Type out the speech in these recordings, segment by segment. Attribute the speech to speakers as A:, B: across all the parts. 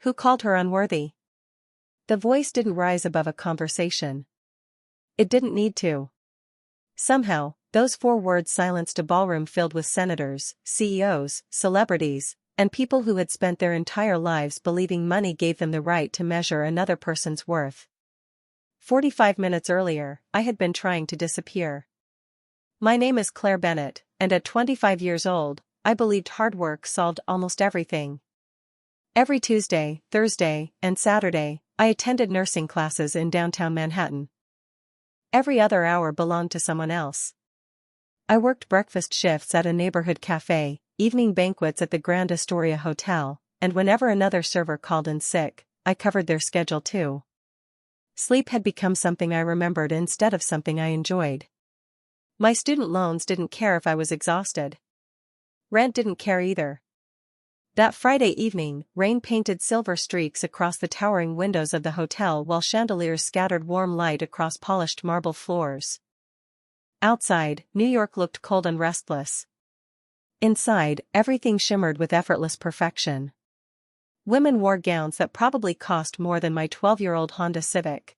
A: Who called her unworthy? The voice didn't rise above a conversation. It didn't need to. Somehow, those 4 words silenced a ballroom filled with senators, CEOs, celebrities, and people who had spent their entire lives believing money gave them the right to measure another person's worth. 45 minutes earlier, I had been trying to disappear. My name is Claire Bennett, and at 25 years old, I believed hard work solved almost everything. Every Tuesday, Thursday, and Saturday, I attended nursing classes in downtown Manhattan. Every other hour belonged to someone else. I worked breakfast shifts at a neighborhood cafe, evening banquets at the Grand Astoria Hotel, and whenever another server called in sick, I covered their schedule too. Sleep had become something I remembered instead of something I enjoyed. My student loans didn't care if I was exhausted. Rent didn't care either. That Friday evening, rain painted silver streaks across the towering windows of the hotel while chandeliers scattered warm light across polished marble floors. Outside, New York looked cold and restless. Inside, everything shimmered with effortless perfection. Women wore gowns that probably cost more than my 12-year-old Honda Civic.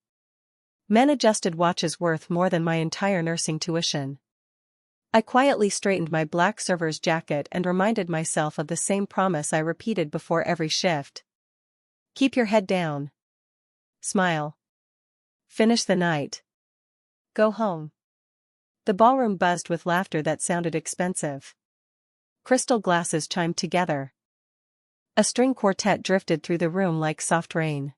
A: Men adjusted watches worth more than my entire nursing tuition. I quietly straightened my black server's jacket and reminded myself of the same promise I repeated before every shift. Keep your head down. Smile. Finish the night. Go home. The ballroom buzzed with laughter that sounded expensive. Crystal glasses chimed together. A string quartet drifted through the room like soft rain.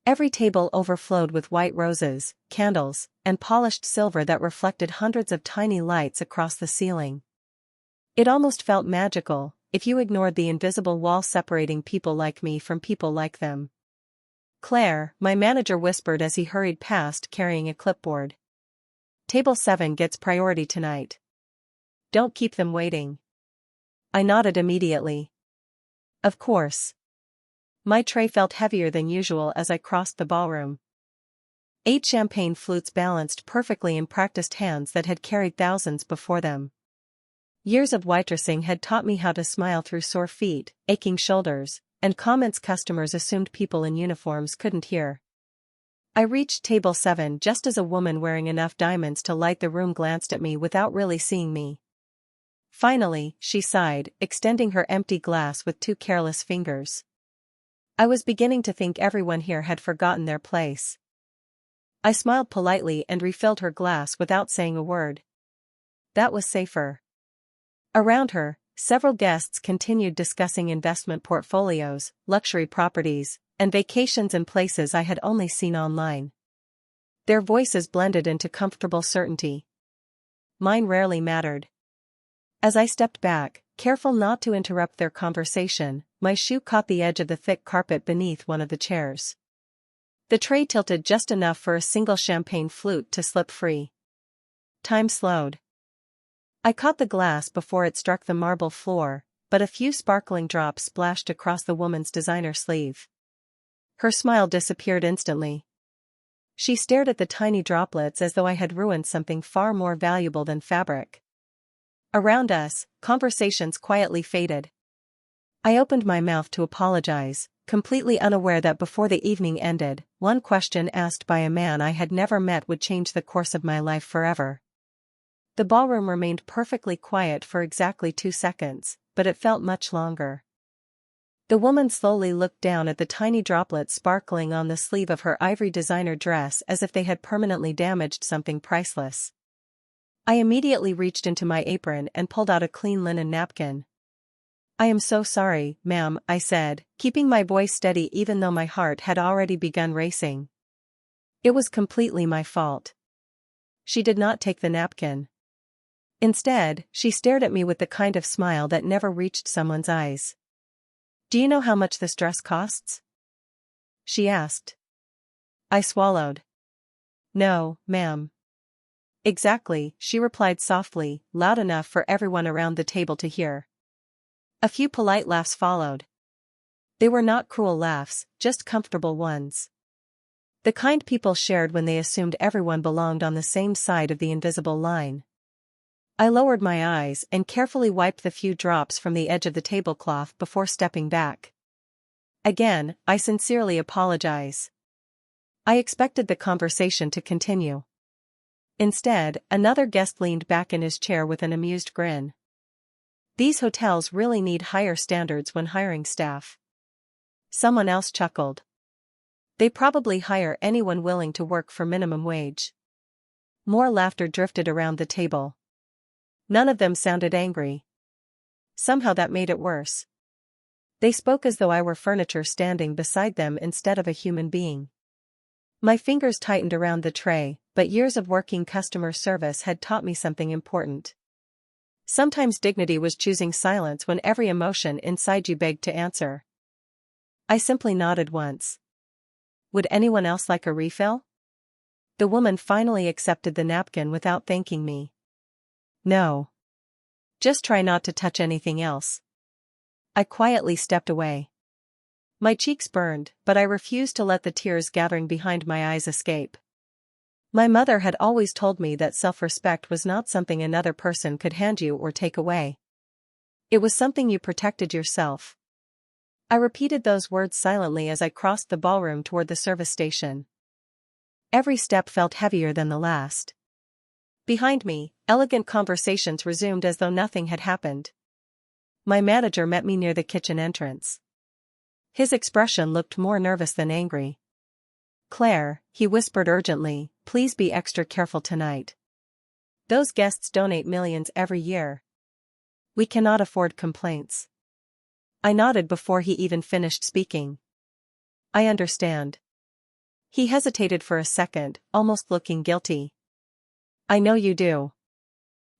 A: Every table overflowed with white roses, candles, and polished silver that reflected hundreds of tiny lights across the ceiling. It almost felt magical, if you ignored the invisible wall separating people like me from people like them. Claire, my manager whispered as he hurried past carrying a clipboard. Table 7 gets priority tonight. Don't keep them waiting. I nodded immediately. Of course. My tray felt heavier than usual as I crossed the ballroom. 8 champagne flutes balanced perfectly in practiced hands that had carried thousands before them. Years of waitressing had taught me how to smile through sore feet, aching shoulders, and comments customers assumed people in uniforms couldn't hear. I reached table 7 just as a woman wearing enough diamonds to light the room glanced at me without really seeing me. Finally, she sighed, extending her empty glass with 2 careless fingers. I was beginning to think everyone here had forgotten their place. I smiled politely and refilled her glass without saying a word. That was safer. Around her, several guests continued discussing investment portfolios, luxury properties, and vacations in places I had only seen online. Their voices blended into comfortable certainty. Mine rarely mattered. As I stepped back, careful not to interrupt their conversation, my shoe caught the edge of the thick carpet beneath one of the chairs. The tray tilted just enough for a single champagne flute to slip free. Time slowed. I caught the glass before it struck the marble floor, but a few sparkling drops splashed across the woman's designer sleeve. Her smile disappeared instantly. She stared at the tiny droplets as though I had ruined something far more valuable than fabric. Around us, conversations quietly faded. I opened my mouth to apologize, completely unaware that before the evening ended, one question asked by a man I had never met would change the course of my life forever. The ballroom remained perfectly quiet for exactly 2 seconds, but it felt much longer. The woman slowly looked down at the tiny droplets sparkling on the sleeve of her ivory designer dress as if they had permanently damaged something priceless. I immediately reached into my apron and pulled out a clean linen napkin. I am so sorry, ma'am, I said, keeping my voice steady even though my heart had already begun racing. It was completely my fault. She did not take the napkin. Instead, she stared at me with the kind of smile that never reached someone's eyes. Do you know how much this dress costs? She asked. I swallowed. No, ma'am. Exactly, she replied softly, loud enough for everyone around the table to hear. A few polite laughs followed. They were not cruel laughs, just comfortable ones. The kind people shared when they assumed everyone belonged on the same side of the invisible line. I lowered my eyes and carefully wiped the few drops from the edge of the tablecloth before stepping back. Again, I sincerely apologize. I expected the conversation to continue. Instead, another guest leaned back in his chair with an amused grin. These hotels really need higher standards when hiring staff. Someone else chuckled. They probably hire anyone willing to work for minimum wage. More laughter drifted around the table. None of them sounded angry. Somehow that made it worse. They spoke as though I were furniture standing beside them instead of a human being. My fingers tightened around the tray, but years of working customer service had taught me something important. Sometimes dignity was choosing silence when every emotion inside you begged to answer. I simply nodded once. Would anyone else like a refill? The woman finally accepted the napkin without thanking me. No. Just try not to touch anything else. I quietly stepped away. My cheeks burned, but I refused to let the tears gathering behind my eyes escape. My mother had always told me that self-respect was not something another person could hand you or take away. It was something you protected yourself. I repeated those words silently as I crossed the ballroom toward the service station. Every step felt heavier than the last. Behind me, elegant conversations resumed as though nothing had happened. My manager met me near the kitchen entrance. His expression looked more nervous than angry. "Claire," he whispered urgently, "please be extra careful tonight. Those guests donate millions every year. We cannot afford complaints." I nodded before he even finished speaking. "I understand." He hesitated for a second, almost looking guilty. "I know you do."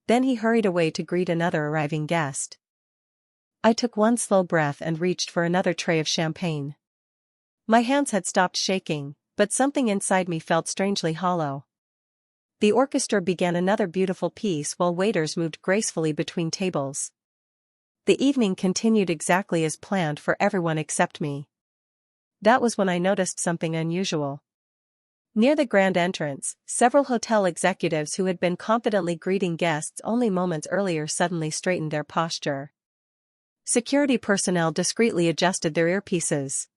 A: Then he hurried away to greet another arriving guest. I took one slow breath and reached for another tray of champagne. My hands had stopped shaking, but something inside me felt strangely hollow. The orchestra began another beautiful piece while waiters moved gracefully between tables. The evening continued exactly as planned for everyone except me. That was when I noticed something unusual. Near the grand entrance, several hotel executives who had been confidently greeting guests only moments earlier suddenly straightened their posture. Security personnel discreetly adjusted their earpieces.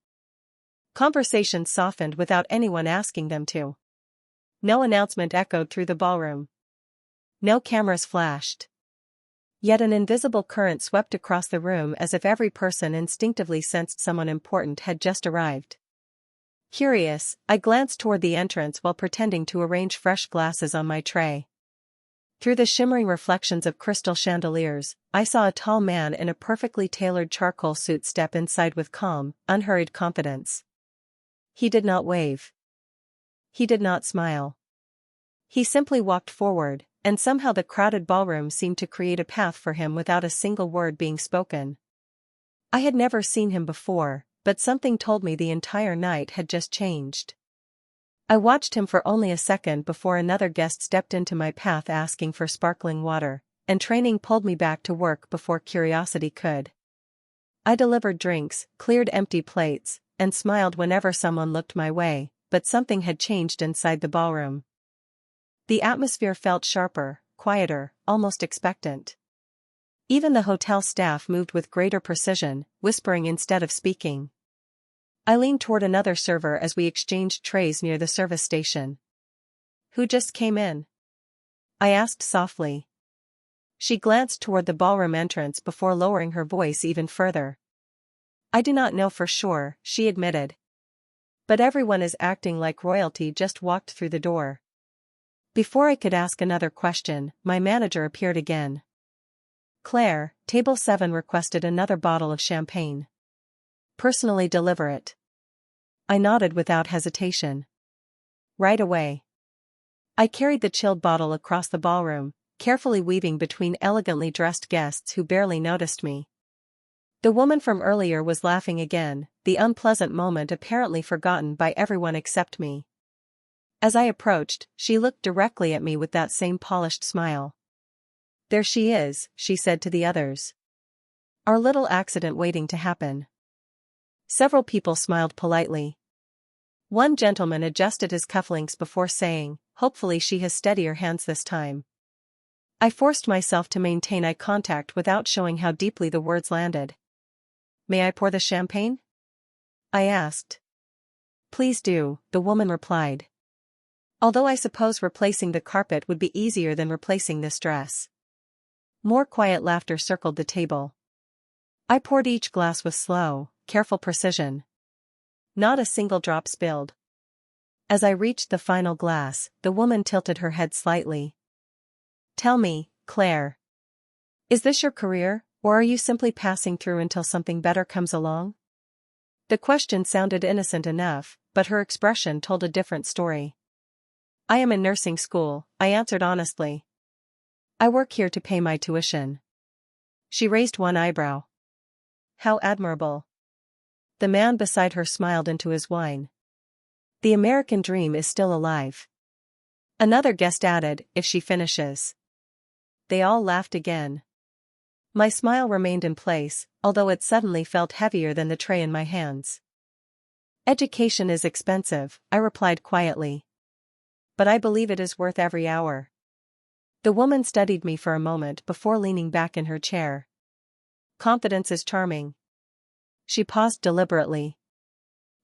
A: Conversations softened without anyone asking them to. No announcement echoed through the ballroom. No cameras flashed. Yet an invisible current swept across the room as if every person instinctively sensed someone important had just arrived. Curious, I glanced toward the entrance while pretending to arrange fresh glasses on my tray. Through the shimmering reflections of crystal chandeliers, I saw a tall man in a perfectly tailored charcoal suit step inside with calm, unhurried confidence. He did not wave. He did not smile. He simply walked forward, and somehow the crowded ballroom seemed to create a path for him without a single word being spoken. I had never seen him before, but something told me the entire night had just changed. I watched him for only a second before another guest stepped into my path asking for sparkling water, and training pulled me back to work before curiosity could. I delivered drinks, cleared empty plates, and smiled whenever someone looked my way, but something had changed inside the ballroom. The atmosphere felt sharper, quieter, almost expectant. Even the hotel staff moved with greater precision, whispering instead of speaking. I leaned toward another server as we exchanged trays near the service station. "Who just came in?" I asked softly. She glanced toward the ballroom entrance before lowering her voice even further. "I do not know for sure," she admitted. "But everyone is acting like royalty just walked through the door." Before I could ask another question, my manager appeared again. "Claire, table 7 requested another bottle of champagne. Personally deliver it." I nodded without hesitation. "Right away." I carried the chilled bottle across the ballroom, carefully weaving between elegantly dressed guests who barely noticed me. The woman from earlier was laughing again, the unpleasant moment apparently forgotten by everyone except me. As I approached, she looked directly at me with that same polished smile. "There she is," she said to the others. "Our little accident waiting to happen." Several people smiled politely. One gentleman adjusted his cufflinks before saying, "Hopefully she has steadier hands this time." I forced myself to maintain eye contact without showing how deeply the words landed. "May I pour the champagne?" I asked. Please do, the woman replied. Although I suppose replacing the carpet would be easier than replacing this dress. More quiet laughter circled the table. I poured each glass with slow, careful precision. Not a single drop spilled. As I reached the final glass, the woman tilted her head slightly. Tell me, Claire. Is this your career, or are you simply passing through until something better comes along? The question sounded innocent enough, but her expression told a different story. I am in nursing school, I answered honestly. I work here to pay my tuition. She raised one eyebrow. How admirable. The man beside her smiled into his wine. The American dream is still alive. Another guest added, if she finishes. They all laughed again. My smile remained in place, although it suddenly felt heavier than the tray in my hands. Education is expensive, I replied quietly. But I believe it is worth every hour. The woman studied me for a moment before leaning back in her chair. Confidence is charming. She paused deliberately.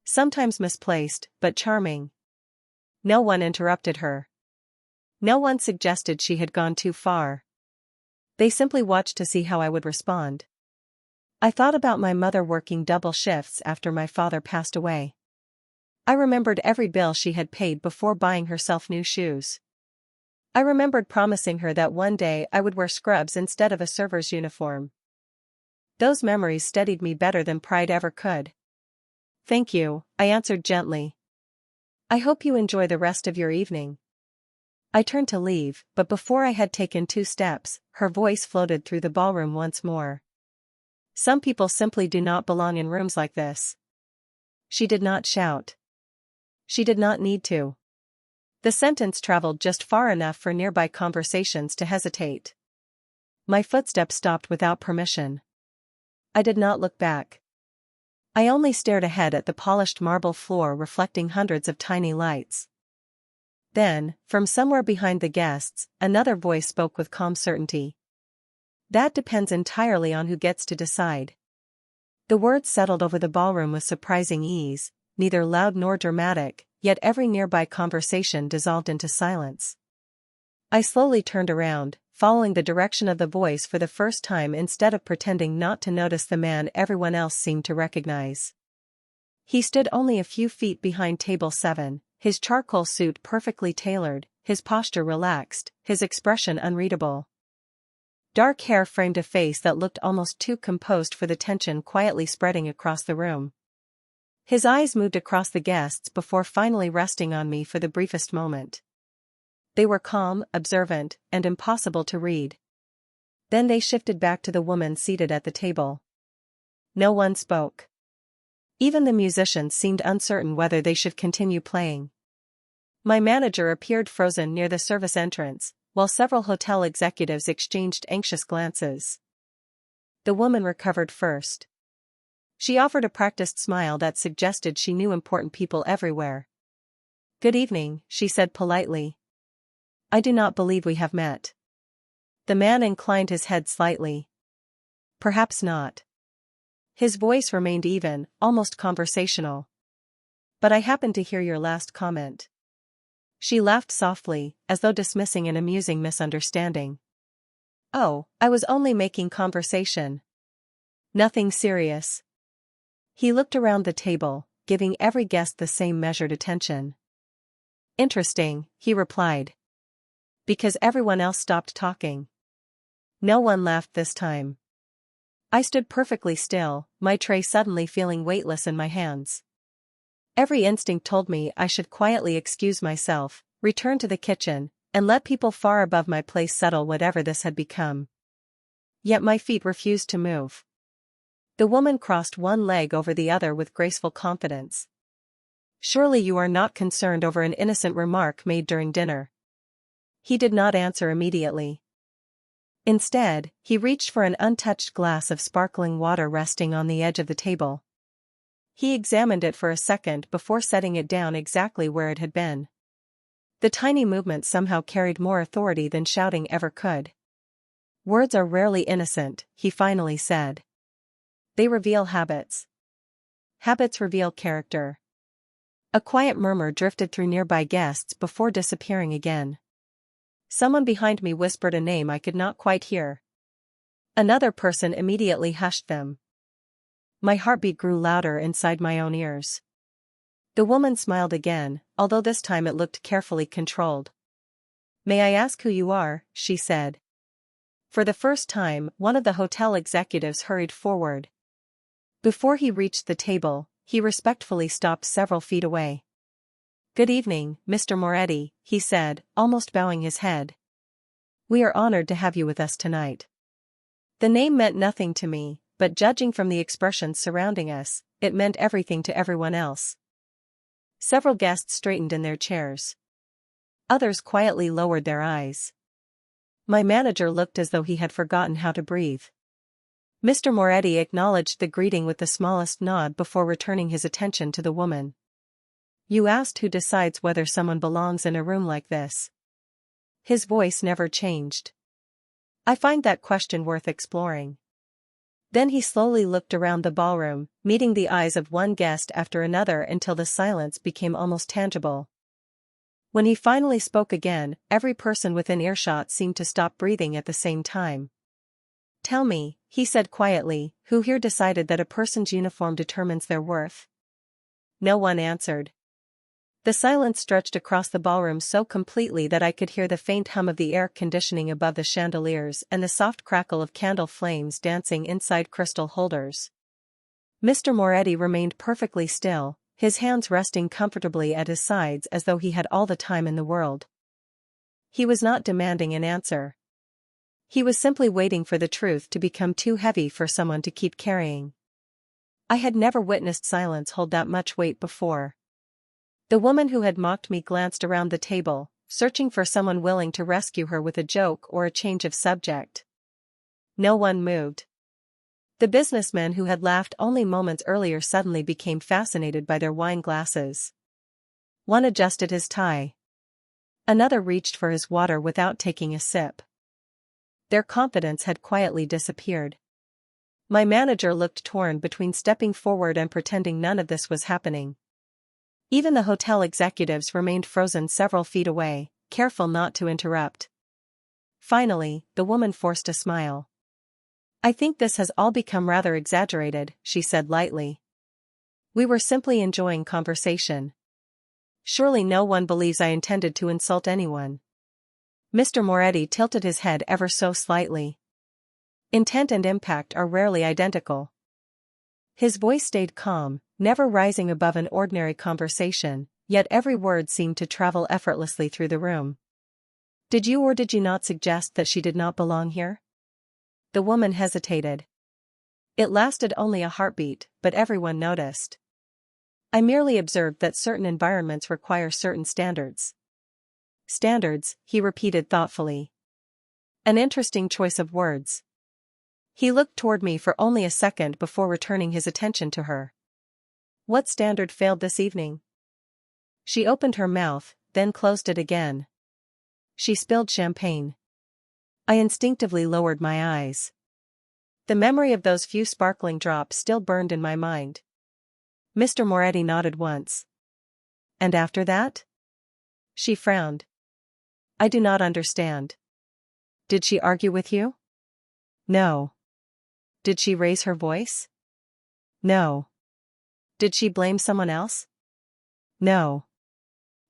A: Sometimes misplaced, but charming. No one interrupted her. No one suggested she had gone too far. They simply watched to see how I would respond. I thought about my mother working double shifts after my father passed away. I remembered every bill she had paid before buying herself new shoes. I remembered promising her that one day I would wear scrubs instead of a server's uniform. Those memories steadied me better than pride ever could. Thank you, I answered gently. I hope you enjoy the rest of your evening. I turned to leave, but before I had taken 2 steps, her voice floated through the ballroom once more. Some people simply do not belong in rooms like this. She did not shout. She did not need to. The sentence traveled just far enough for nearby conversations to hesitate. My footsteps stopped without permission. I did not look back. I only stared ahead at the polished marble floor reflecting hundreds of tiny lights. Then, from somewhere behind the guests, another voice spoke with calm certainty. That depends entirely on who gets to decide. The words settled over the ballroom with surprising ease, neither loud nor dramatic, yet every nearby conversation dissolved into silence. I slowly turned around, following the direction of the voice for the first time instead of pretending not to notice the man everyone else seemed to recognize. He stood only a few feet behind table 7, his charcoal suit perfectly tailored, his posture relaxed, his expression unreadable. Dark hair framed a face that looked almost too composed for the tension quietly spreading across the room. His eyes moved across the guests before finally resting on me for the briefest moment. They were calm, observant, and impossible to read. Then they shifted back to the woman seated at the table. No one spoke. Even the musicians seemed uncertain whether they should continue playing. My manager appeared frozen near the service entrance, while several hotel executives exchanged anxious glances. The woman recovered first. She offered a practiced smile that suggested she knew important people everywhere. Good evening, she said politely. I do not believe we have met. The man inclined his head slightly. Perhaps not. His voice remained even, almost conversational. But I happened to hear your last comment. She laughed softly, as though dismissing an amusing misunderstanding. Oh, I was only making conversation. Nothing serious. He looked around the table, giving every guest the same measured attention. Interesting, he replied. Because everyone else stopped talking. No one laughed this time. I stood perfectly still, my tray suddenly feeling weightless in my hands. Every instinct told me I should quietly excuse myself, return to the kitchen, and let people far above my place settle whatever this had become. Yet my feet refused to move. The woman crossed one leg over the other with graceful confidence. Surely you are not concerned over an innocent remark made during dinner. He did not answer immediately. Instead, he reached for an untouched glass of sparkling water resting on the edge of the table. He examined it for a second before setting it down exactly where it had been. The tiny movement somehow carried more authority than shouting ever could. Words are rarely innocent, he finally said. They reveal habits. Habits reveal character. A quiet murmur drifted through nearby guests before disappearing again. Someone behind me whispered a name I could not quite hear. Another person immediately hushed them. My heartbeat grew louder inside my own ears. The woman smiled again, although this time it looked carefully controlled. "May I ask who you are?" she said. For the first time, one of the hotel executives hurried forward. Before he reached the table, he respectfully stopped several feet away. "Good evening, Mr. Moretti," he said, almost bowing his head. "We are honored to have you with us tonight." The name meant nothing to me, but judging from the expressions surrounding us, it meant everything to everyone else. Several guests straightened in their chairs. Others quietly lowered their eyes. My manager looked as though he had forgotten how to breathe. Mr. Moretti acknowledged the greeting with the smallest nod before returning his attention to the woman. "You asked who decides whether someone belongs in a room like this." His voice never changed. "I find that question worth exploring." Then he slowly looked around the ballroom, meeting the eyes of one guest after another until the silence became almost tangible. When he finally spoke again, every person within earshot seemed to stop breathing at the same time. "Tell me," he said quietly, "who here decided that a person's uniform determines their worth?" No one answered. The silence stretched across the ballroom so completely that I could hear the faint hum of the air conditioning above the chandeliers and the soft crackle of candle flames dancing inside crystal holders. Mr. Moretti remained perfectly still, his hands resting comfortably at his sides as though he had all the time in the world. He was not demanding an answer. He was simply waiting for the truth to become too heavy for someone to keep carrying. I had never witnessed silence hold that much weight before. The woman who had mocked me glanced around the table, searching for someone willing to rescue her with a joke or a change of subject. No one moved. The businessman who had laughed only moments earlier suddenly became fascinated by their wine glasses. One adjusted his tie. Another reached for his water without taking a sip. Their confidence had quietly disappeared. My manager looked torn between stepping forward and pretending none of this was happening. Even the hotel executives remained frozen several feet away, careful not to interrupt. Finally, the woman forced a smile. "I think this has all become rather exaggerated," she said lightly. "We were simply enjoying conversation. Surely no one believes I intended to insult anyone." Mr. Moretti tilted his head ever so slightly. Intent and impact are rarely identical. His voice stayed calm, never rising above an ordinary conversation, yet every word seemed to travel effortlessly through the room. "Did you or did you not suggest that she did not belong here?" The woman hesitated. It lasted only a heartbeat, but everyone noticed. "I merely observed that certain environments require certain standards." "Standards," he repeated thoughtfully. An interesting choice of words. He looked toward me for only a second before returning his attention to her. "What standard failed this evening?" She opened her mouth, then closed it again. "She spilled champagne." I instinctively lowered my eyes. The memory of those few sparkling drops still burned in my mind. Mr. Moretti nodded once. "And after that?" She frowned. "I do not understand." "Did she argue with you?" "No." "Did she raise her voice?" "No." "Did she blame someone else?" "No."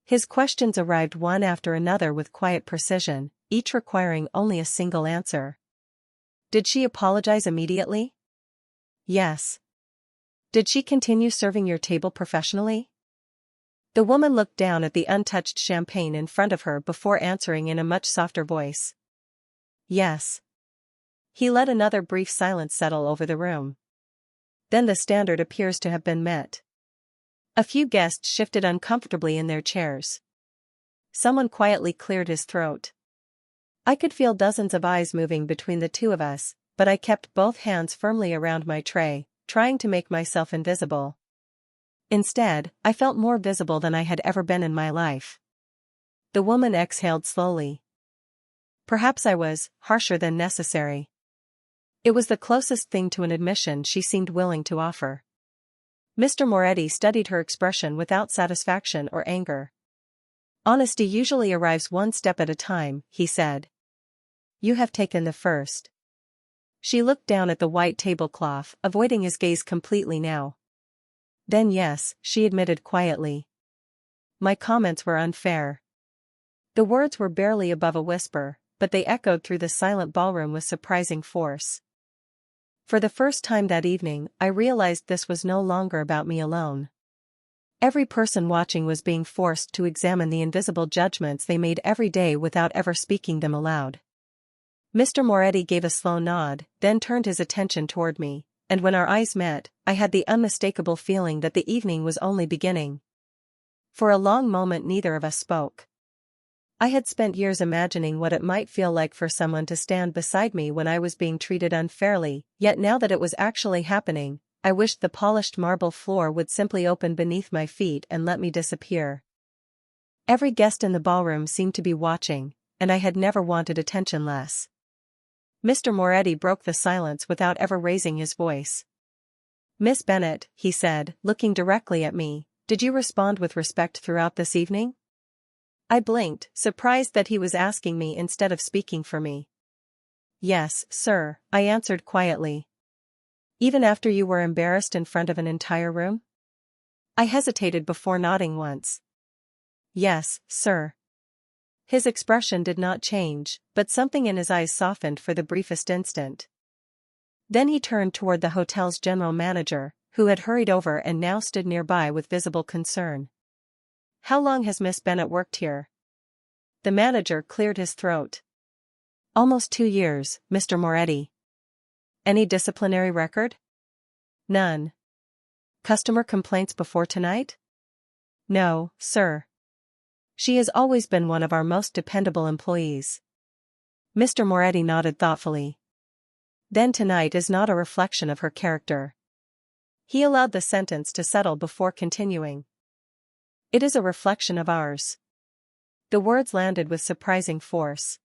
A: His questions arrived one after another with quiet precision, each requiring only a single answer. "Did she apologize immediately?" "Yes." "Did she continue serving your table professionally?" The woman looked down at the untouched champagne in front of her before answering in a much softer voice. "Yes." He let another brief silence settle over the room. "Then the standard appears to have been met." A few guests shifted uncomfortably in their chairs. Someone quietly cleared his throat. I could feel dozens of eyes moving between the two of us, but I kept both hands firmly around my tray, trying to make myself invisible. Instead, I felt more visible than I had ever been in my life. The woman exhaled slowly. Perhaps I was harsher than necessary. It was the closest thing to an admission she seemed willing to offer. Mr. Moretti studied her expression without satisfaction or anger. Honesty usually arrives one step at a time, he said. You have taken the first. She looked down at the white tablecloth, avoiding his gaze completely now. Then yes, she admitted quietly. My comments were unfair. The words were barely above a whisper, but they echoed through the silent ballroom with surprising force. For the first time that evening, I realized this was no longer about me alone. Every person watching was being forced to examine the invisible judgments they made every day without ever speaking them aloud. Mr. Moretti gave a slow nod, then turned his attention toward me, and when our eyes met, I had the unmistakable feeling that the evening was only beginning. For a long moment neither of us spoke. I had spent years imagining what it might feel like for someone to stand beside me when I was being treated unfairly, yet now that it was actually happening, I wished the polished marble floor would simply open beneath my feet and let me disappear. Every guest in the ballroom seemed to be watching, and I had never wanted attention less. Mr. Moretti broke the silence without ever raising his voice. Miss Bennet, he said, looking directly at me, did you respond with respect throughout this evening? I blinked, surprised that he was asking me instead of speaking for me. Yes, sir, I answered quietly. Even after you were embarrassed in front of an entire room? I hesitated before nodding once. Yes, sir. His expression did not change, but something in his eyes softened for the briefest instant. Then he turned toward the hotel's general manager, who had hurried over and now stood nearby with visible concern. How long has Miss Bennet worked here? The manager cleared his throat. Almost 2 years, Mr. Moretti. Any disciplinary record? None. Customer complaints before tonight? No, sir. She has always been one of our most dependable employees. Mr. Moretti nodded thoughtfully. Then tonight is not a reflection of her character. He allowed the sentence to settle before continuing. It is a reflection of ours. The words landed with surprising force.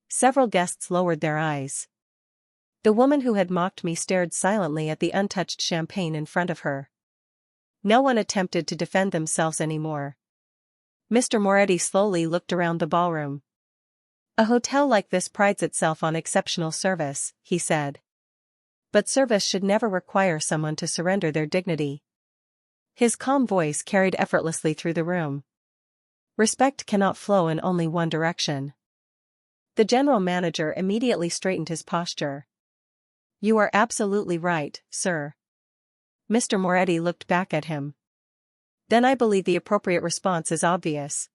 A: Several guests lowered their eyes. The woman who had mocked me stared silently at the untouched champagne in front of her. No one attempted to defend themselves anymore. Mr. Moretti slowly looked around the ballroom. A hotel like this prides itself on exceptional service, he said. But service should never require someone to surrender their dignity. His calm voice carried effortlessly through the room. Respect cannot flow in only one direction. The general manager immediately straightened his posture. You are absolutely right, sir. Mr. Moretti looked back at him. Then I believe the appropriate response is obvious.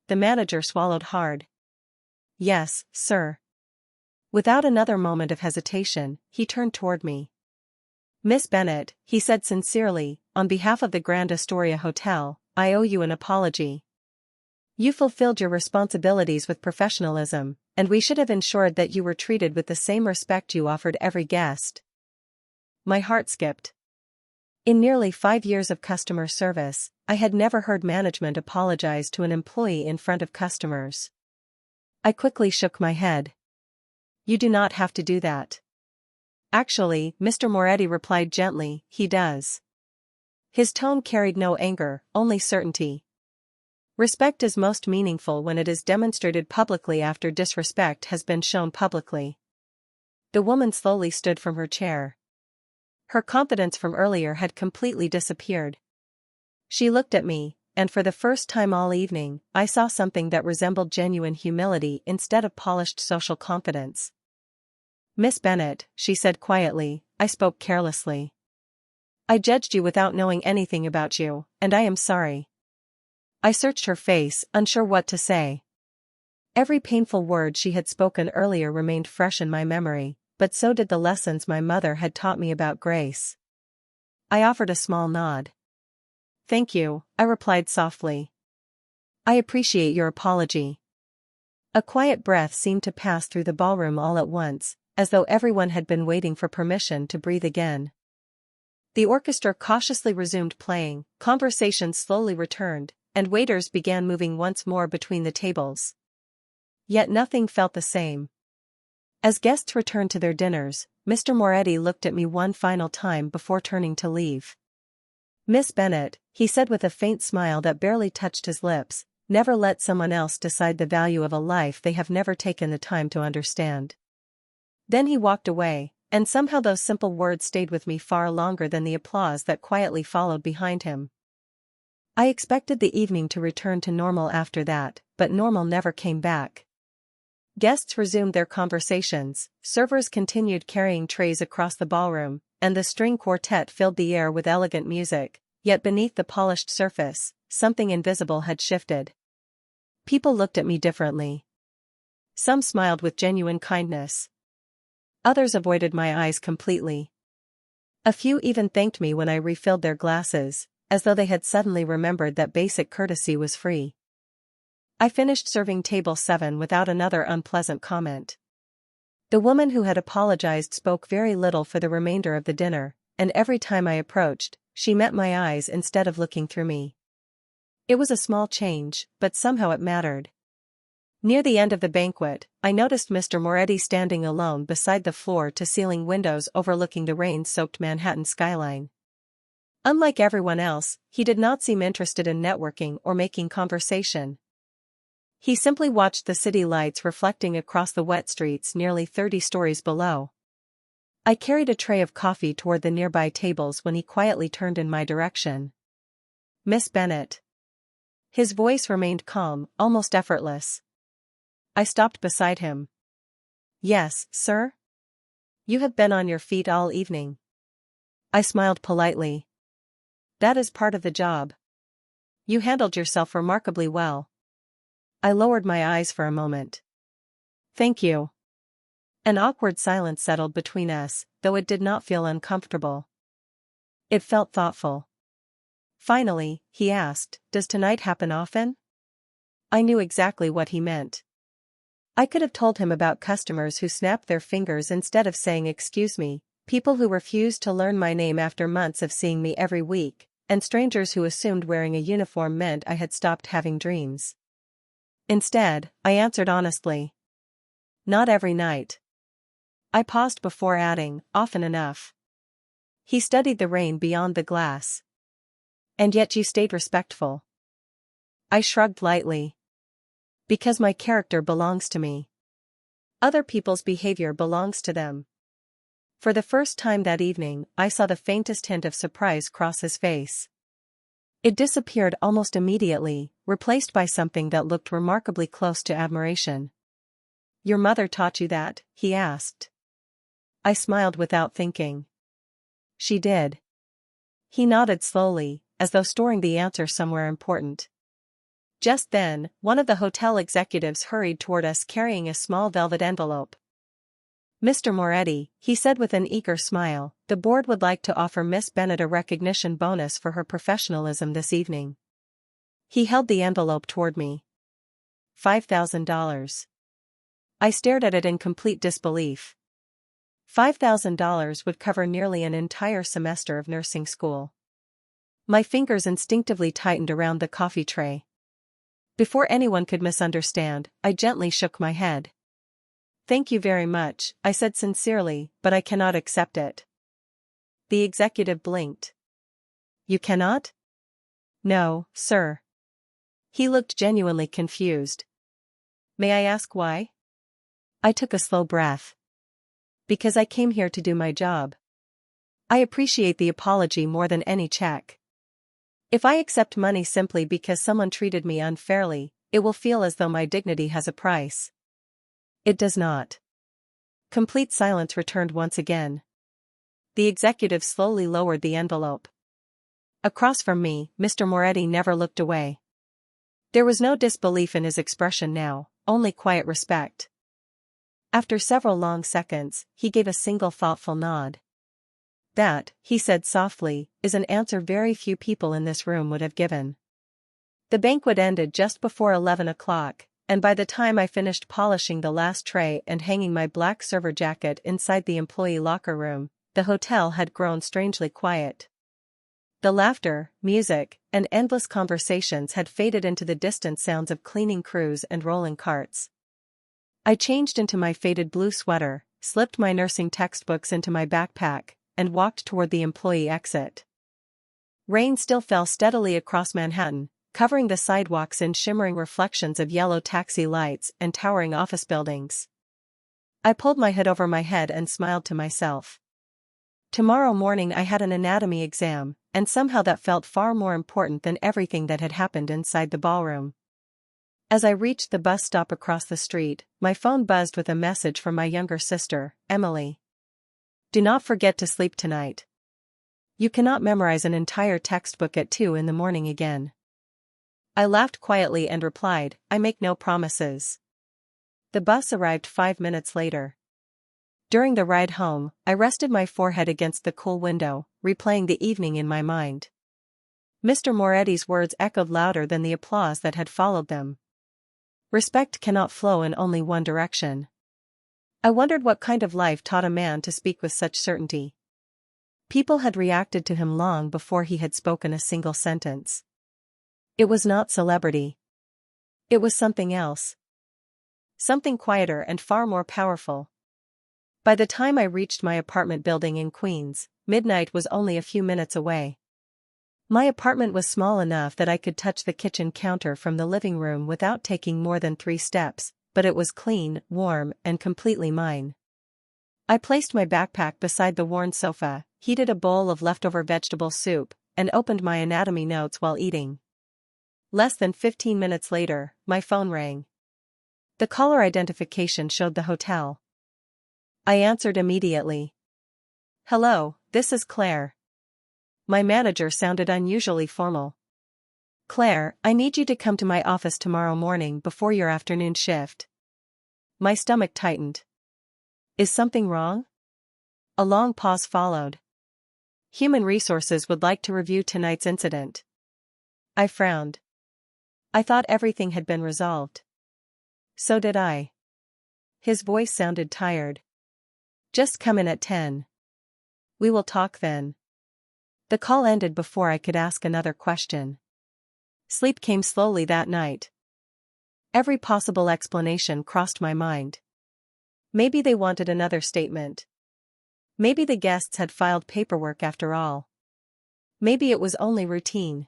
A: The manager swallowed hard. Yes, sir. Without another moment of hesitation, he turned toward me. Miss Bennet, he said sincerely, on behalf of the Grand Astoria Hotel, I owe you an apology. You fulfilled your responsibilities with professionalism, and we should have ensured that you were treated with the same respect you offered every guest. My heart skipped. In nearly 5 years of customer service, I had never heard management apologize to an employee in front of customers. I quickly shook my head. You do not have to do that. Actually, Mr. Moretti replied gently, he does. His tone carried no anger, only certainty. Respect is most meaningful when it is demonstrated publicly after disrespect has been shown publicly. The woman slowly stood from her chair. Her confidence from earlier had completely disappeared. She looked at me, and for the first time all evening, I saw something that resembled genuine humility instead of polished social confidence. Miss Bennet, she said quietly, I spoke carelessly. I judged you without knowing anything about you, and I am sorry. I searched her face, unsure what to say. Every painful word she had spoken earlier remained fresh in my memory, but so did the lessons my mother had taught me about grace. I offered a small nod. Thank you, I replied softly. I appreciate your apology. A quiet breath seemed to pass through the ballroom all at once, as though everyone had been waiting for permission to breathe again. The orchestra cautiously resumed playing, conversation slowly returned, and waiters began moving once more between the tables. Yet nothing felt the same. As guests returned to their dinners, Mr. Moretti looked at me one final time before turning to leave. Miss Bennet, he said with a faint smile that barely touched his lips, never let someone else decide the value of a life they have never taken the time to understand. Then he walked away, and somehow those simple words stayed with me far longer than the applause that quietly followed behind him. I expected the evening to return to normal after that, but normal never came back. Guests resumed their conversations, servers continued carrying trays across the ballroom, and the string quartet filled the air with elegant music, yet beneath the polished surface, something invisible had shifted. People looked at me differently. Some smiled with genuine kindness. Others avoided my eyes completely. A few even thanked me when I refilled their glasses, as though they had suddenly remembered that basic courtesy was free. I finished serving table 7 without another unpleasant comment. The woman who had apologized spoke very little for the remainder of the dinner, and every time I approached, she met my eyes instead of looking through me. It was a small change, but somehow it mattered. Near the end of the banquet, I noticed Mr. Moretti standing alone beside the floor-to-ceiling windows overlooking the rain-soaked Manhattan skyline. Unlike everyone else, he did not seem interested in networking or making conversation. He simply watched the city lights reflecting across the wet streets nearly 30 stories below. I carried a tray of coffee toward the nearby tables when he quietly turned in my direction. "Miss Bennet." His voice remained calm, almost effortless. I stopped beside him. "Yes, sir? You have been on your feet all evening." I smiled politely. "That is part of the job. You handled yourself remarkably well." I lowered my eyes for a moment. "Thank you." An awkward silence settled between us, though it did not feel uncomfortable. It felt thoughtful. Finally, he asked, "Does tonight happen often?" I knew exactly what he meant. I could have told him about customers who snapped their fingers instead of saying "excuse me," people who refused to learn my name after months of seeing me every week, and strangers who assumed wearing a uniform meant I had stopped having dreams. Instead, I answered honestly. "Not every night." I paused before adding, "Often enough." He studied the rain beyond the glass. "And yet you stayed respectful." I shrugged lightly. "Because my character belongs to me. Other people's behavior belongs to them." For the first time that evening, I saw the faintest hint of surprise cross his face. It disappeared almost immediately, replaced by something that looked remarkably close to admiration. "Your mother taught you that?" he asked. I smiled without thinking. "She did." He nodded slowly, as though storing the answer somewhere important. Just then, one of the hotel executives hurried toward us carrying a small velvet envelope. "Mr. Moretti," he said with an eager smile, "the board would like to offer Miss Bennet a recognition bonus for her professionalism this evening." He held the envelope toward me. $5,000. I stared at it in complete disbelief. $5,000 would cover nearly an entire semester of nursing school. My fingers instinctively tightened around the coffee tray. Before anyone could misunderstand, I gently shook my head. "Thank you very much," I said sincerely, "but I cannot accept it." The executive blinked. "You cannot?" "No, sir." He looked genuinely confused. "May I ask why?" I took a slow breath. "Because I came here to do my job. I appreciate the apology more than any check. If I accept money simply because someone treated me unfairly, it will feel as though my dignity has a price. It does not." Complete silence returned once again. The executive slowly lowered the envelope. Across from me, Mr. Moretti never looked away. There was no disbelief in his expression now, only quiet respect. After several long seconds, he gave a single thoughtful nod. "That," he said softly, "is an answer very few people in this room would have given." The banquet ended just before 11 o'clock, and by the time I finished polishing the last tray and hanging my black server jacket inside the employee locker room, the hotel had grown strangely quiet. The laughter, music, and endless conversations had faded into the distant sounds of cleaning crews and rolling carts. I changed into my faded blue sweater, slipped my nursing textbooks into my backpack, and walked toward the employee exit. Rain still fell steadily across Manhattan, covering the sidewalks in shimmering reflections of yellow taxi lights and towering office buildings. I pulled my hood over my head and smiled to myself. Tomorrow morning I had an anatomy exam, and somehow that felt far more important than everything that had happened inside the ballroom. As I reached the bus stop across the street, my phone buzzed with a message from my younger sister, Emily. Do not forget to sleep tonight. You cannot memorize an entire textbook at 2 in the morning again. I laughed quietly and replied, I make no promises. The bus arrived 5 minutes later. During the ride home, I rested my forehead against the cool window, replaying the evening in my mind. Mr. Moretti's words echoed louder than the applause that had followed them. Respect cannot flow in only one direction. I wondered what kind of life taught a man to speak with such certainty. People had reacted to him long before he had spoken a single sentence. It was not celebrity. It was something else. Something quieter and far more powerful. By the time I reached my apartment building in Queens, midnight was only a few minutes away. My apartment was small enough that I could touch the kitchen counter from the living room without taking more than 3 steps, but it was clean, warm, and completely mine. I placed my backpack beside the worn sofa, heated a bowl of leftover vegetable soup, and opened my anatomy notes while eating. Less than 15 minutes later, my phone rang. The caller identification showed the hotel. I answered immediately. Hello, this is Claire. My manager sounded unusually formal. Claire, I need you to come to my office tomorrow morning before your afternoon shift. My stomach tightened. Is something wrong? A long pause followed. Human Resources would like to review tonight's incident. I frowned. I thought everything had been resolved. So did I. His voice sounded tired. Just come in at 10. We will talk then. The call ended before I could ask another question. Sleep came slowly that night. Every possible explanation crossed my mind. Maybe they wanted another statement. Maybe the guests had filed paperwork after all. Maybe it was only routine.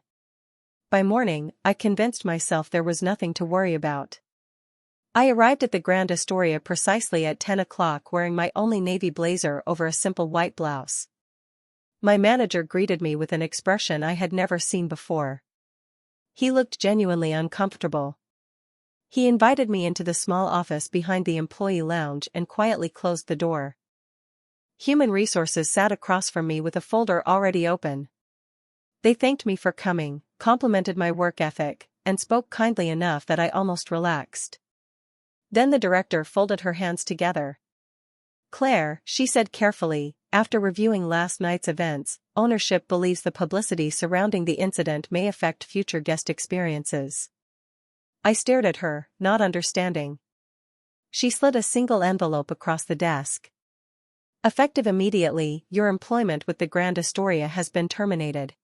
A: By morning, I convinced myself there was nothing to worry about. I arrived at the Grand Astoria precisely at 10 o'clock wearing my only navy blazer over a simple white blouse. My manager greeted me with an expression I had never seen before. He looked genuinely uncomfortable. He invited me into the small office behind the employee lounge and quietly closed the door. Human Resources sat across from me with a folder already open. They thanked me for coming, complimented my work ethic, and spoke kindly enough that I almost relaxed. Then the director folded her hands together. Claire, she said carefully, after reviewing last night's events, ownership believes the publicity surrounding the incident may affect future guest experiences. I stared at her, not understanding. She slid a single envelope across the desk. Effective immediately, your employment with the Grand Astoria has been terminated.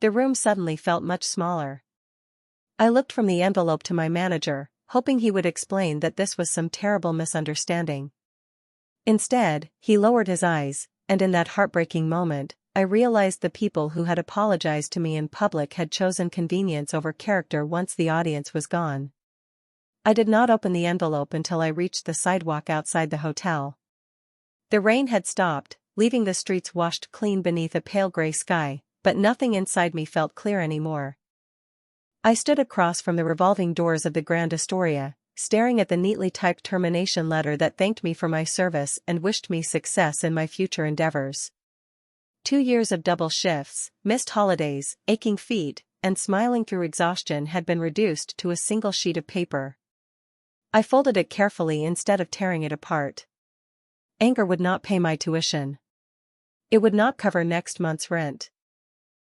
A: The room suddenly felt much smaller. I looked from the envelope to my manager, hoping he would explain that this was some terrible misunderstanding. Instead, he lowered his eyes, and in that heartbreaking moment, I realized the people who had apologized to me in public had chosen convenience over character once the audience was gone. I did not open the envelope until I reached the sidewalk outside the hotel. The rain had stopped, leaving the streets washed clean beneath a pale gray sky, but nothing inside me felt clear anymore. I stood across from the revolving doors of the Grand Astoria, staring at the neatly typed termination letter that thanked me for my service and wished me success in my future endeavors. 2 years of double shifts, missed holidays, aching feet, and smiling through exhaustion had been reduced to a single sheet of paper. I folded it carefully instead of tearing it apart. Anger would not pay my tuition. It would not cover next month's rent.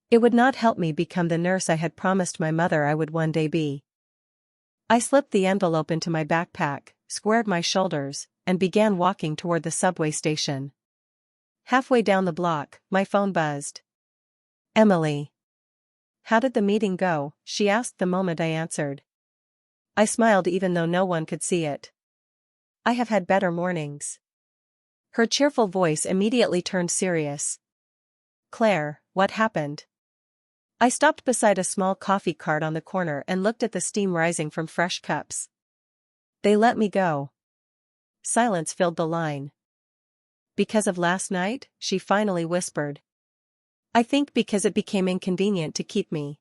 A: It would not help me become the nurse I had promised my mother I would one day be. I slipped the envelope into my backpack, squared my shoulders, and began walking toward the subway station. Halfway down the block, my phone buzzed. Emily. How did the meeting go? She asked the moment I answered. I smiled even though no one could see it. I have had better mornings. Her cheerful voice immediately turned serious. Claire, what happened? I stopped beside a small coffee cart on the corner and looked at the steam rising from fresh cups. They let me go. Silence filled the line. Because of last night? She finally whispered. I think because it became inconvenient to keep me.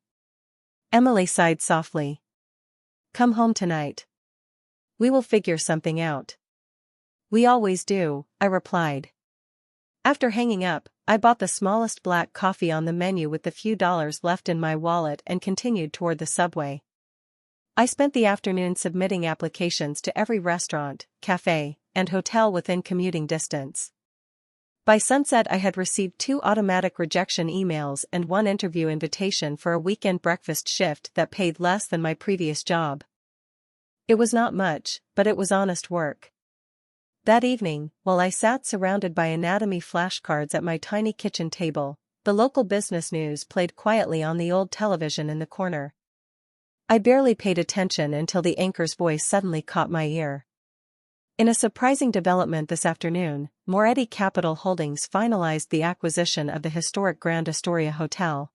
A: Emily sighed softly. Come home tonight. We will figure something out. We always do, I replied. After hanging up, I bought the smallest black coffee on the menu with the few dollars left in my wallet and continued toward the subway. I spent the afternoon submitting applications to every restaurant, cafe, and hotel within commuting distance. By sunset I had received 2 automatic rejection emails and 1 interview invitation for a weekend breakfast shift that paid less than my previous job. It was not much, but it was honest work. That evening, while I sat surrounded by anatomy flashcards at my tiny kitchen table, the local business news played quietly on the old television in the corner. I barely paid attention until the anchor's voice suddenly caught my ear. In a surprising development this afternoon, Moretti Capital Holdings finalized the acquisition of the historic Grand Astoria Hotel.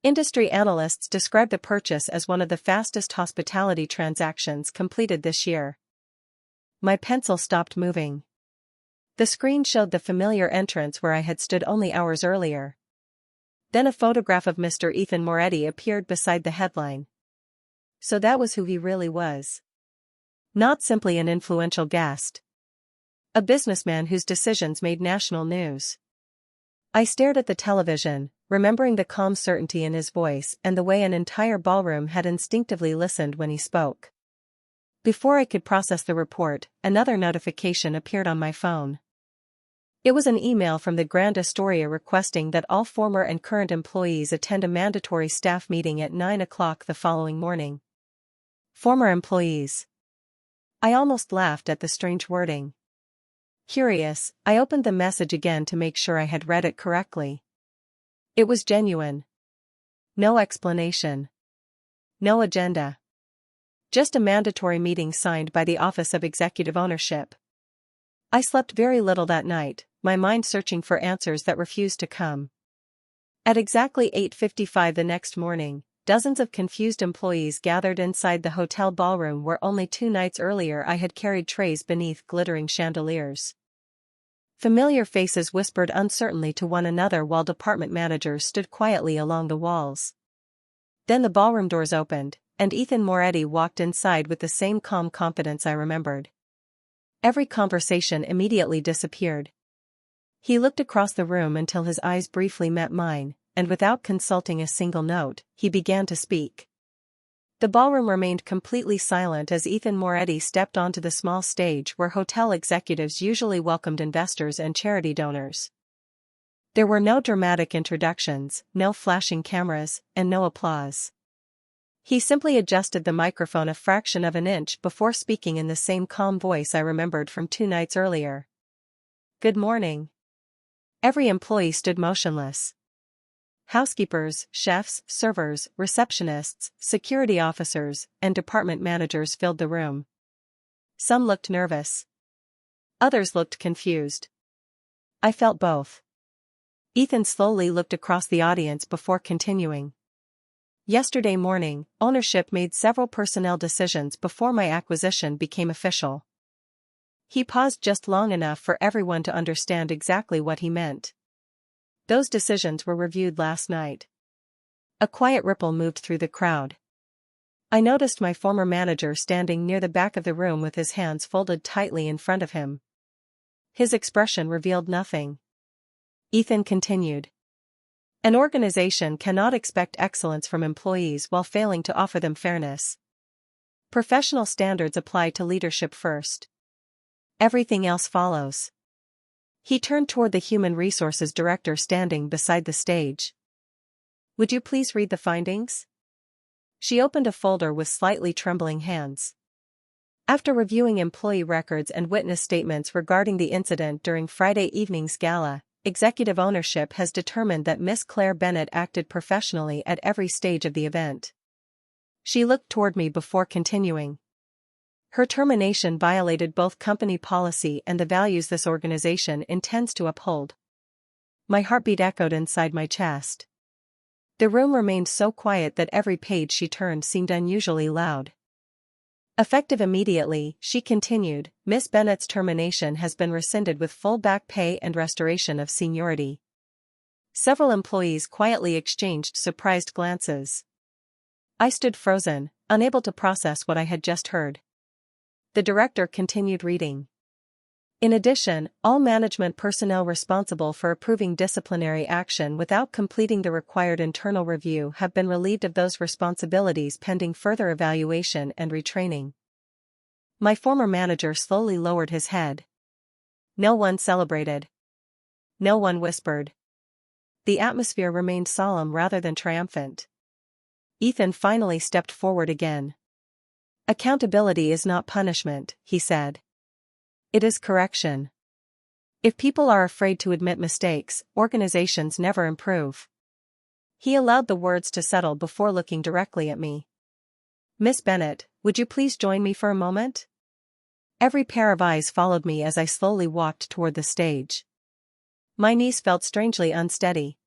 A: Industry analysts describe the purchase as one of the fastest hospitality transactions completed this year. My pencil stopped moving. The screen showed the familiar entrance where I had stood only hours earlier. Then a photograph of Mr. Ethan Moretti appeared beside the headline. So that was who he really was. Not simply an influential guest. A businessman whose decisions made national news. I stared at the television, remembering the calm certainty in his voice and the way an entire ballroom had instinctively listened when he spoke. Before I could process the report, another notification appeared on my phone. It was an email from the Grand Astoria requesting that all former and current employees attend a mandatory staff meeting at 9 o'clock the following morning. Former employees. I almost laughed at the strange wording. Curious, I opened the message again to make sure I had read it correctly. It was genuine. No explanation. No agenda. Just a mandatory meeting signed by the Office of Executive Ownership. I slept very little that night, my mind searching for answers that refused to come. At exactly 8:55 the next morning, dozens of confused employees gathered inside the hotel ballroom where only 2 nights earlier I had carried trays beneath glittering chandeliers. Familiar faces whispered uncertainly to one another while department managers stood quietly along the walls. Then the ballroom doors opened, and Ethan Moretti walked inside with the same calm confidence I remembered. Every conversation immediately disappeared. He looked across the room until his eyes briefly met mine, and without consulting a single note, he began to speak. The ballroom remained completely silent as Ethan Moretti stepped onto the small stage where hotel executives usually welcomed investors and charity donors. There were no dramatic introductions, no flashing cameras, and no applause. He simply adjusted the microphone a fraction of an inch before speaking in the same calm voice I remembered from 2 nights earlier. Good morning. Every employee stood motionless. Housekeepers, chefs, servers, receptionists, security officers, and department managers filled the room. Some looked nervous. Others looked confused. I felt both. Ethan slowly looked across the audience before continuing. Yesterday morning, ownership made several personnel decisions before my acquisition became official. He paused just long enough for everyone to understand exactly what he meant. Those decisions were reviewed last night. A quiet ripple moved through the crowd. I noticed my former manager standing near the back of the room with his hands folded tightly in front of him. His expression revealed nothing. Ethan continued. An organization cannot expect excellence from employees while failing to offer them fairness. Professional standards apply to leadership first. Everything else follows. He turned toward the human resources director standing beside the stage. Would you please read the findings? She opened a folder with slightly trembling hands. After reviewing employee records and witness statements regarding the incident during Friday evening's gala, executive ownership has determined that Miss Claire Bennett acted professionally at every stage of the event. She looked toward me before continuing. Her termination violated both company policy and the values this organization intends to uphold. My heartbeat echoed inside my chest. The room remained so quiet that every page she turned seemed unusually loud. Effective immediately, she continued, Miss Bennett's termination has been rescinded with full back pay and restoration of seniority. Several employees quietly exchanged surprised glances. I stood frozen, unable to process what I had just heard. The director continued reading. In addition, all management personnel responsible for approving disciplinary action without completing the required internal review have been relieved of those responsibilities pending further evaluation and retraining. My former manager slowly lowered his head. No one celebrated. No one whispered. The atmosphere remained solemn rather than triumphant. Ethan finally stepped forward again. Accountability is not punishment, he said. It is correction. If people are afraid to admit mistakes, organizations never improve. He allowed the words to settle before looking directly at me. Miss Bennett, would you please join me for a moment? Every pair of eyes followed me as I slowly walked toward the stage. My knees felt strangely unsteady.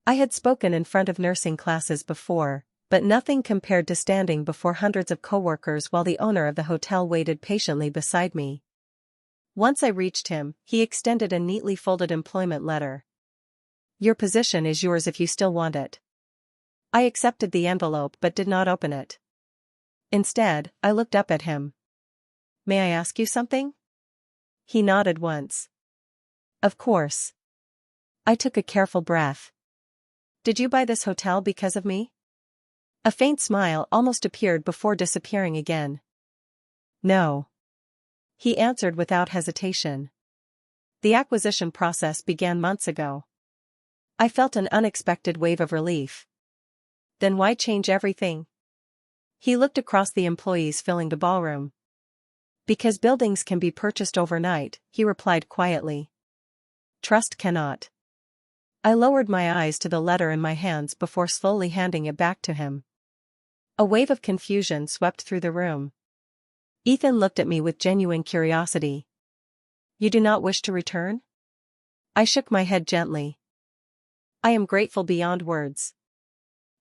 A: I had spoken in front of nursing classes before, but nothing compared to standing before hundreds of coworkers while the owner of the hotel waited patiently beside me. Once I reached him, he extended a neatly folded employment letter. Your position is yours if you still want it. I accepted the envelope but did not open it. Instead, I looked up at him. May I ask you something? He nodded once. Of course. I took a careful breath. Did you buy this hotel because of me? A faint smile almost appeared before disappearing again. No. He answered without hesitation. The acquisition process began months ago. I felt an unexpected wave of relief. Then why change everything? He looked across the employees filling the ballroom. Because buildings can be purchased overnight, he replied quietly. Trust cannot. I lowered my eyes to the letter in my hands before slowly handing it back to him. A wave of confusion swept through the room. Ethan looked at me with genuine curiosity. You do not wish to return? I shook my head gently. I am grateful beyond words.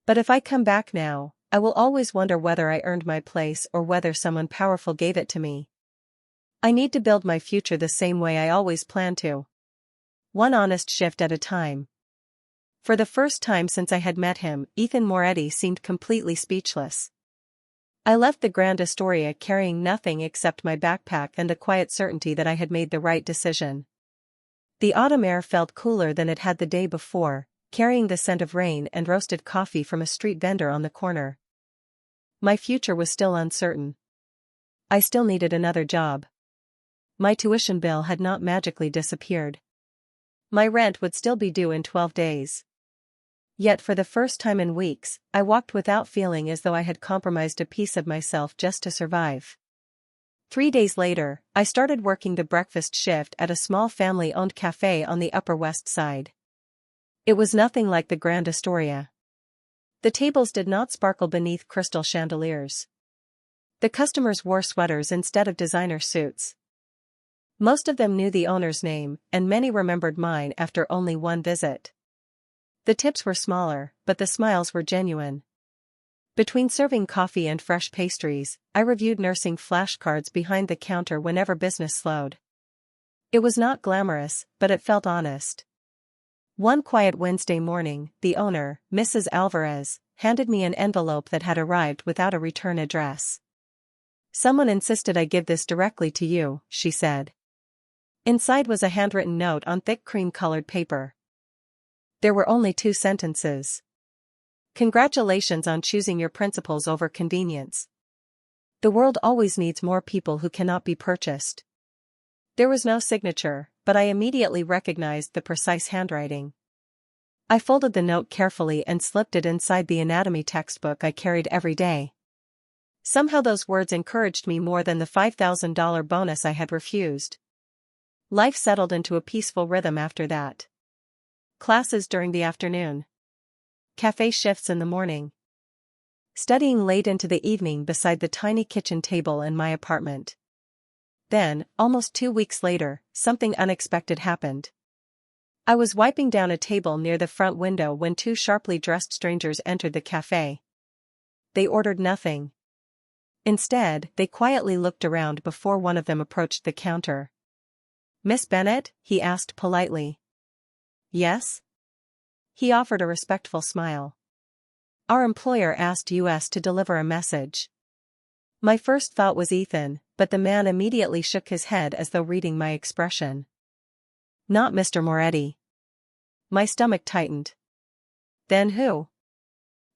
A: But if I come back now, I will always wonder whether I earned my place or whether someone powerful gave it to me. I need to build my future the same way I always planned to. One honest shift at a time. For the first time since I had met him, Ethan Moretti seemed completely speechless. I left the Grand Astoria carrying nothing except my backpack and a quiet certainty that I had made the right decision. The autumn air felt cooler than it had the day before, carrying the scent of rain and roasted coffee from a street vendor on the corner. My future was still uncertain. I still needed another job. My tuition bill had not magically disappeared. My rent would still be due in 12 days. Yet for the first time in weeks, I walked without feeling as though I had compromised a piece of myself just to survive. 3 days later, I started working the breakfast shift at a small family-owned cafe on the Upper West Side. It was nothing like the Grand Astoria. The tables did not sparkle beneath crystal chandeliers. The customers wore sweaters instead of designer suits. Most of them knew the owner's name, and many remembered mine after only one visit. The tips were smaller, but the smiles were genuine. Between serving coffee and fresh pastries, I reviewed nursing flashcards behind the counter whenever business slowed. It was not glamorous, but it felt honest. One quiet Wednesday morning, the owner, Mrs. Alvarez, handed me an envelope that had arrived without a return address. Someone insisted I give this directly to you, she said. Inside was a handwritten note on thick cream-colored paper. There were only 2 sentences. Congratulations on choosing your principles over convenience. The world always needs more people who cannot be purchased. There was no signature, but I immediately recognized the precise handwriting. I folded the note carefully and slipped it inside the anatomy textbook I carried every day. Somehow those words encouraged me more than the $5,000 bonus I had refused. Life settled into a peaceful rhythm after that. Classes during the afternoon. Cafe shifts in the morning. Studying late into the evening beside the tiny kitchen table in my apartment. Then, almost 2 weeks later, something unexpected happened. I was wiping down a table near the front window when two sharply dressed strangers entered the cafe. They ordered nothing. Instead, they quietly looked around before one of them approached the counter. "Miss Bennett?" he asked politely. "Yes?" He offered a respectful smile. "Our employer asked us to deliver a message." My first thought was Ethan, but the man immediately shook his head as though reading my expression. "Not Mr. Moretti." My stomach tightened. "Then who?"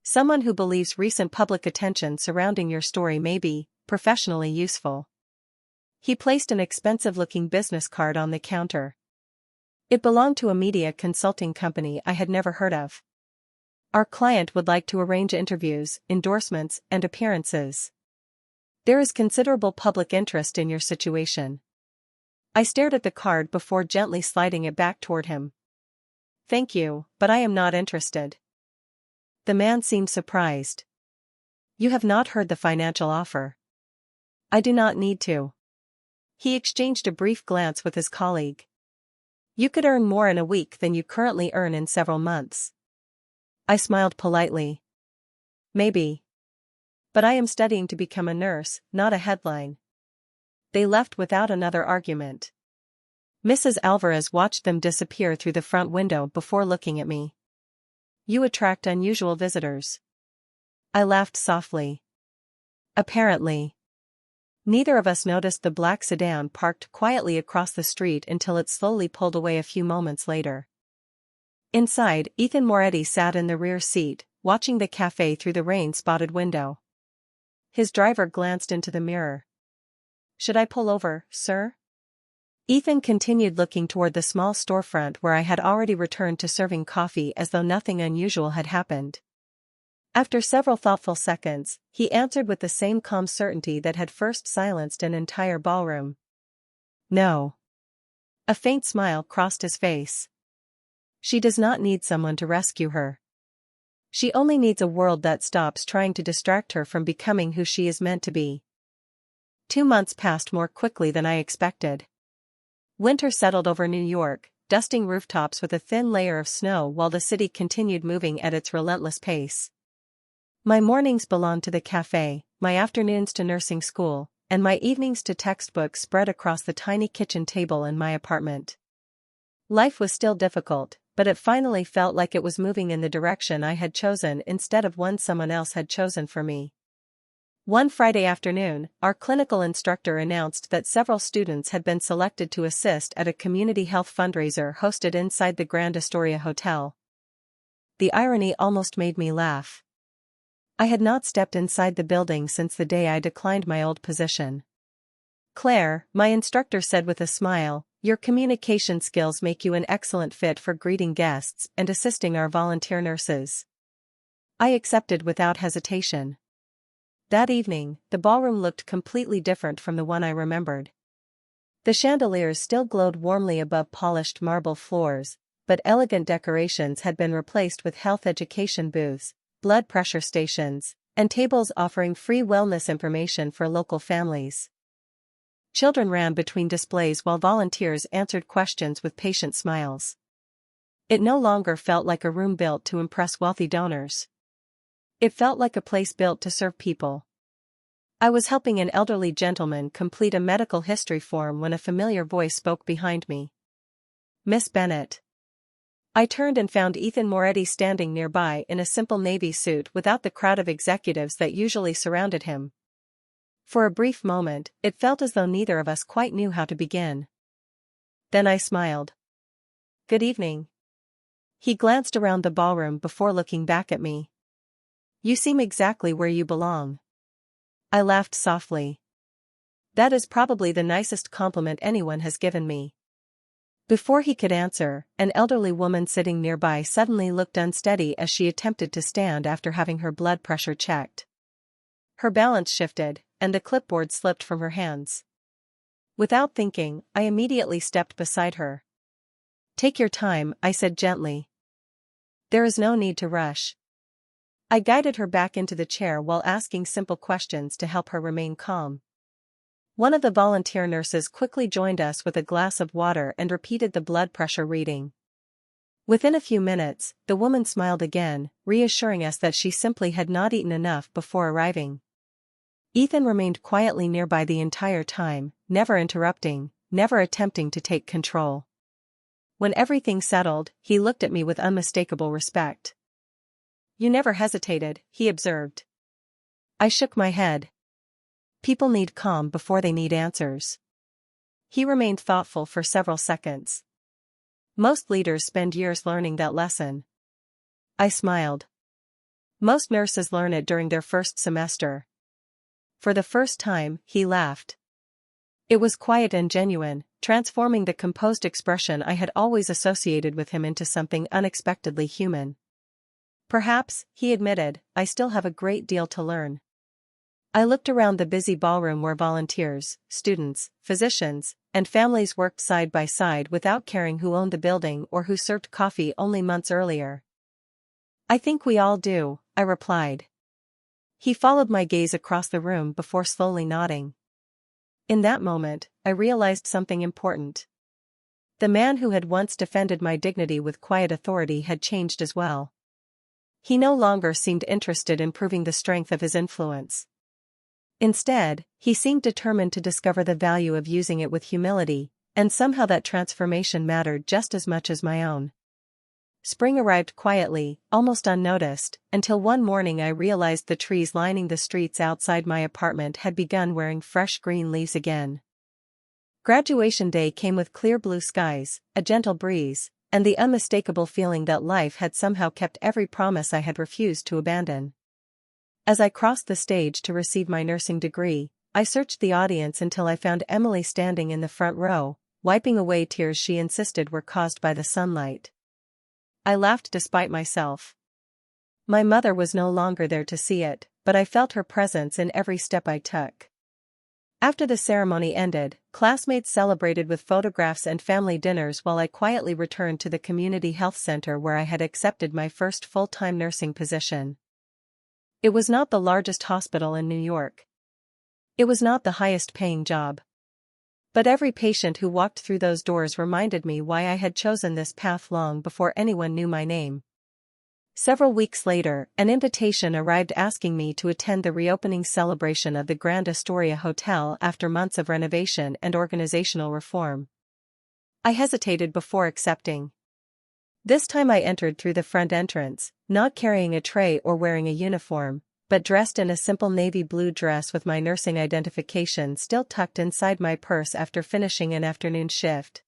A: "Someone who believes recent public attention surrounding your story may be professionally useful." He placed an expensive-looking business card on the counter. It belonged to a media consulting company I had never heard of. "Our client would like to arrange interviews, endorsements, and appearances. There is considerable public interest in your situation." I stared at the card before gently sliding it back toward him. "Thank you, but I am not interested." The man seemed surprised. "You have not heard the financial offer." "I do not need to." He exchanged a brief glance with his colleague. "You could earn more in a week than you currently earn in several months." I smiled politely. "Maybe. But I am studying to become a nurse, not a headline." They left without another argument. Mrs. Alvarez watched them disappear through the front window before looking at me. "You attract unusual visitors." I laughed softly. "Apparently." Neither of us noticed the black sedan parked quietly across the street until it slowly pulled away a few moments later. Inside, Ethan Moretti sat in the rear seat, watching the cafe through the rain-spotted window. His driver glanced into the mirror. "Should I pull over, sir?" Ethan continued looking toward the small storefront where I had already returned to serving coffee as though nothing unusual had happened. After several thoughtful seconds, he answered with the same calm certainty that had first silenced an entire ballroom. "No." A faint smile crossed his face. "She does not need someone to rescue her. She only needs a world that stops trying to distract her from becoming who she is meant to be." 2 months passed more quickly than I expected. Winter settled over New York, dusting rooftops with a thin layer of snow while the city continued moving at its relentless pace. My mornings belonged to the cafe, my afternoons to nursing school, and my evenings to textbooks spread across the tiny kitchen table in my apartment. Life was still difficult, but it finally felt like it was moving in the direction I had chosen instead of one someone else had chosen for me. One Friday afternoon, our clinical instructor announced that several students had been selected to assist at a community health fundraiser hosted inside the Grand Astoria Hotel. The irony almost made me laugh. I had not stepped inside the building since the day I declined my old position. "Claire," my instructor said with a smile, "your communication skills make you an excellent fit for greeting guests and assisting our volunteer nurses." I accepted without hesitation. That evening, the ballroom looked completely different from the one I remembered. The chandeliers still glowed warmly above polished marble floors, but elegant decorations had been replaced with health education booths, blood pressure stations, and tables offering free wellness information for local families. Children ran between displays while volunteers answered questions with patient smiles. It no longer felt like a room built to impress wealthy donors. It felt like a place built to serve people. I was helping an elderly gentleman complete a medical history form when a familiar voice spoke behind me. "Miss Bennett." I turned and found Ethan Moretti standing nearby in a simple navy suit without the crowd of executives that usually surrounded him. For a brief moment, it felt as though neither of us quite knew how to begin. Then I smiled. "Good evening." He glanced around the ballroom before looking back at me. "You seem exactly where you belong." I laughed softly. That is probably the nicest compliment anyone has given me. Before he could answer, an elderly woman sitting nearby suddenly looked unsteady as she attempted to stand after having her blood pressure checked. Her balance shifted, and the clipboard slipped from her hands. Without thinking, I immediately stepped beside her. "Take your time," I said gently. "There is no need to rush." I guided her back into the chair while asking simple questions to help her remain calm. One of the volunteer nurses quickly joined us with a glass of water and repeated the blood pressure reading. Within a few minutes, the woman smiled again, reassuring us that she simply had not eaten enough before arriving. Ethan remained quietly nearby the entire time, never interrupting, never attempting to take control. When everything settled, he looked at me with unmistakable respect. "You never hesitated," he observed. I shook my head. "People need calm before they need answers." He remained thoughtful for several seconds. "Most leaders spend years learning that lesson." I smiled. "Most nurses learn it during their first semester." For the first time, he laughed. It was quiet and genuine, transforming the composed expression I had always associated with him into something unexpectedly human. "Perhaps," he admitted, "I still have a great deal to learn." I looked around the busy ballroom where volunteers, students, physicians, and families worked side by side without caring who owned the building or who served coffee only months earlier. "I think we all do," I replied. He followed my gaze across the room before slowly nodding. In that moment, I realized something important. The man who had once defended my dignity with quiet authority had changed as well. He no longer seemed interested in proving the strength of his influence. Instead, he seemed determined to discover the value of using it with humility, and somehow that transformation mattered just as much as my own. Spring arrived quietly, almost unnoticed, until one morning I realized the trees lining the streets outside my apartment had begun wearing fresh green leaves again. Graduation day came with clear blue skies, a gentle breeze, and the unmistakable feeling that life had somehow kept every promise I had refused to abandon. As I crossed the stage to receive my nursing degree, I searched the audience until I found Emily standing in the front row, wiping away tears she insisted were caused by the sunlight. I laughed despite myself. My mother was no longer there to see it, but I felt her presence in every step I took. After the ceremony ended, classmates celebrated with photographs and family dinners while I quietly returned to the community health center where I had accepted my first full-time nursing position. It was not the largest hospital in New York. It was not the highest-paying job. But every patient who walked through those doors reminded me why I had chosen this path long before anyone knew my name. Several weeks later, an invitation arrived asking me to attend the reopening celebration of the Grand Astoria Hotel after months of renovation and organizational reform. I hesitated before accepting. This time I entered through the front entrance, not carrying a tray or wearing a uniform, but dressed in a simple navy blue dress with my nursing identification still tucked inside my purse after finishing an afternoon shift.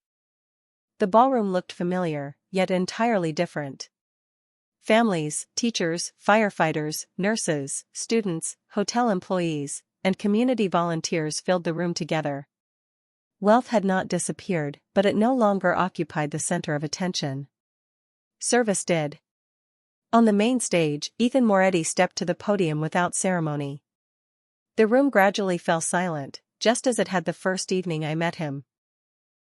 A: The ballroom looked familiar, yet entirely different. Families, teachers, firefighters, nurses, students, hotel employees, and community volunteers filled the room together. Wealth had not disappeared, but it no longer occupied the center of attention. Service did. On the main stage, Ethan Moretti stepped to the podium without ceremony. The room gradually fell silent, just as it had the first evening I met him.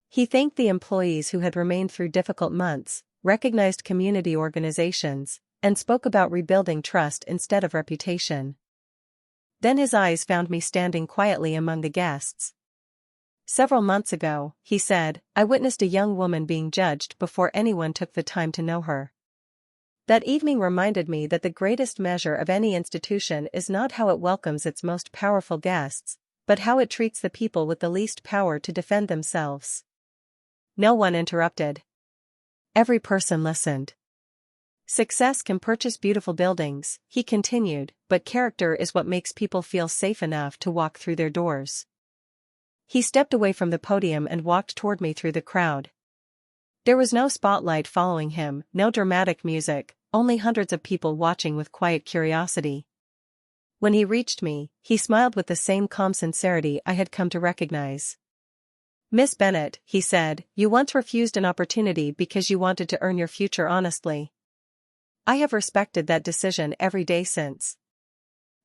A: He thanked the employees who had remained through difficult months, recognized community organizations, and spoke about rebuilding trust instead of reputation. Then his eyes found me standing quietly among the guests. "Several months ago," he said, "I witnessed a young woman being judged before anyone took the time to know her. That evening reminded me that the greatest measure of any institution is not how it welcomes its most powerful guests, but how it treats the people with the least power to defend themselves." No one interrupted. Every person listened. "Success can purchase beautiful buildings," he continued, "but character is what makes people feel safe enough to walk through their doors." He stepped away from the podium and walked toward me through the crowd. There was no spotlight following him, no dramatic music, only hundreds of people watching with quiet curiosity. When he reached me, he smiled with the same calm sincerity I had come to recognize. "Miss Bennett," he said, "you once refused an opportunity because you wanted to earn your future honestly. I have respected that decision every day since."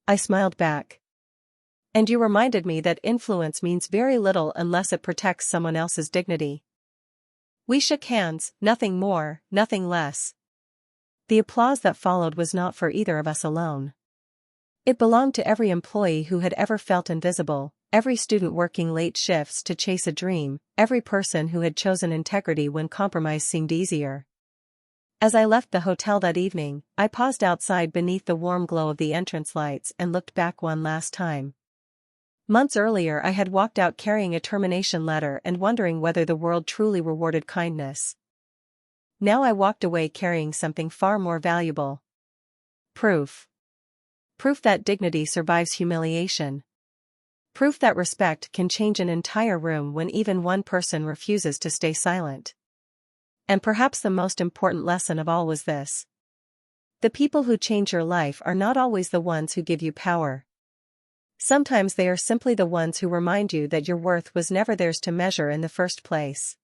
A: I smiled back. "And you reminded me that influence means very little unless it protects someone else's dignity." We shook hands, nothing more, nothing less. The applause that followed was not for either of us alone. It belonged to every employee who had ever felt invisible, every student working late shifts to chase a dream, every person who had chosen integrity when compromise seemed easier. As I left the hotel that evening, I paused outside beneath the warm glow of the entrance lights and looked back one last time. Months earlier I had walked out carrying a termination letter and wondering whether the world truly rewarded kindness. Now I walked away carrying something far more valuable. Proof. Proof that dignity survives humiliation. Proof that respect can change an entire room when even one person refuses to stay silent. And perhaps the most important lesson of all was this. The people who change your life are not always the ones who give you power. Sometimes they are simply the ones who remind you that your worth was never theirs to measure in the first place.